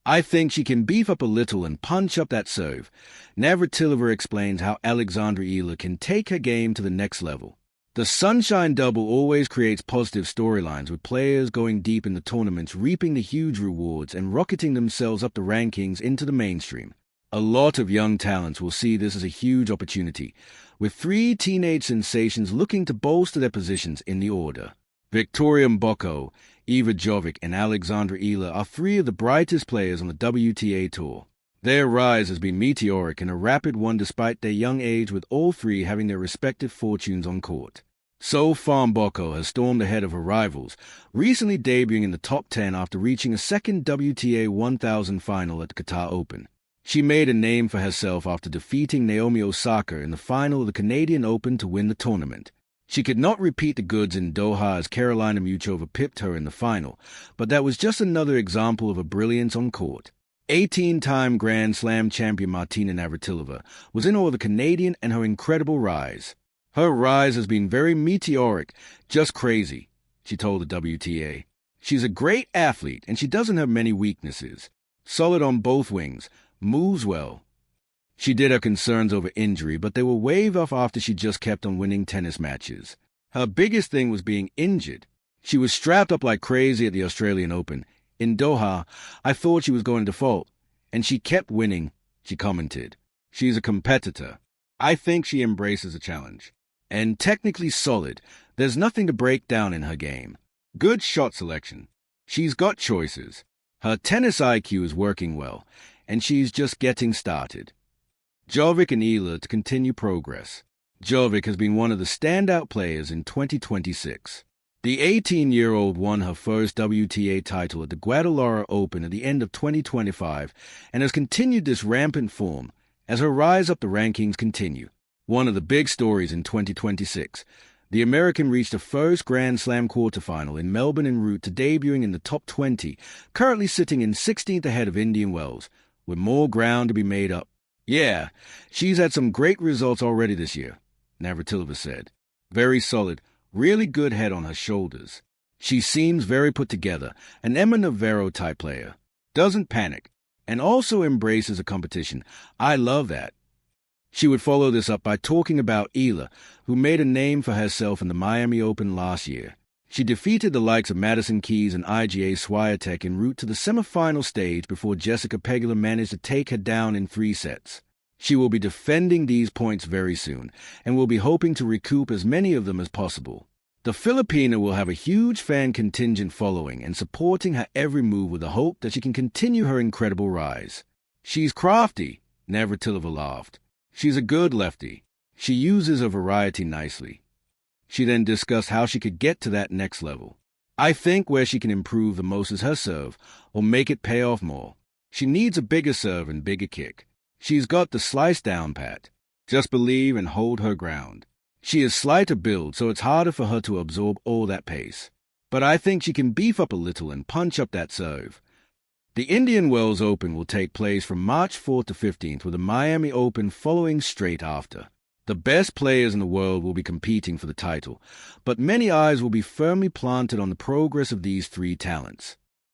I think she can beef up a little and punch up that serve. Navratilova explains how Alexandra Eala can take her game to the next level. The Sunshine Double always creates positive storylines, with players going deep in the tournaments, reaping the huge rewards and rocketing themselves up the rankings into the mainstream. A lot of young talents will see this as a huge opportunity, with three teenage sensations looking to bolster their positions in the order. Victoria Mboko, Jovic, and Alexandra Eala are three of the brightest players on the WTA Tour. Their rise has been meteoric and a rapid one despite their young age, with all three having their respective fortunes on court. So far, Mboko has stormed ahead of her rivals, recently debuting in the top 10 after reaching a second WTA 1000 final at the Qatar Open. She made a name for herself after defeating Naomi Osaka in the final of the Canadian Open to win the tournament. She could not repeat the goods in Doha as Karolina Muchova pipped her in the final, but that was just another example of her brilliance on court. 18-time Grand Slam champion Martina Navratilova was in awe of the Canadian and her incredible rise. Her rise has been very meteoric, just crazy, she told the WTA. She's a great athlete and she doesn't have many weaknesses. Solid on both wings, moves well. She did have concerns over injury, but they were waved off after she just kept on winning tennis matches. Her biggest thing was being injured. She was strapped up like crazy at the Australian Open. In Doha, I thought she was going to default, and she kept winning, she commented. She's a competitor. I think she embraces a challenge. And technically solid, there's nothing to break down in her game. Good shot selection. She's got choices. Her tennis IQ is working well, and she's just getting started. Jovic and Eala to continue progress. Jovic has been one of the standout players in 2026. The 18-year-old won her first WTA title at the Qatar Open at the end of 2025 and has continued this rampant form as her rise up the rankings continue. One of the big stories in 2026, the American reached a first Grand Slam quarterfinal in Melbourne en route to debuting in the top 20, currently sitting in 16th ahead of Indian Wells, with more ground to be made up. Yeah, she's had some great results already this year, Navratilova said. Very solid. Really good head on her shoulders. She seems very put together, an Emma Navarro-type player. Doesn't panic, and also embraces a competition. I love that. She would follow this up by talking about Eala, who made a name for herself in the Miami Open last year. She defeated the likes of Madison Keys and Iga Swiatek en route to the semifinal stage before Jessica Pegula managed to take her down in 3 sets. She will be defending these points very soon, and will be hoping to recoup as many of them as possible. The Filipina will have a huge fan contingent following and supporting her every move with the hope that she can continue her incredible rise. She's crafty, Navratilova laughed. She's a good lefty. She uses her variety nicely. She then discussed how she could get to that next level. I think where she can improve the most is her serve, or make it pay off more. She needs a bigger serve and bigger kick. She's got the slice down pat. Just believe and hold her ground. She is slight to build, so it's harder for her to absorb all that pace. But I think she can beef up a little and punch up that serve. The Indian Wells Open will take place from March 4th to 15th, with the Miami Open following straight after. The best players in the world will be competing for the title, but many eyes will be firmly planted on the progress of these three talents.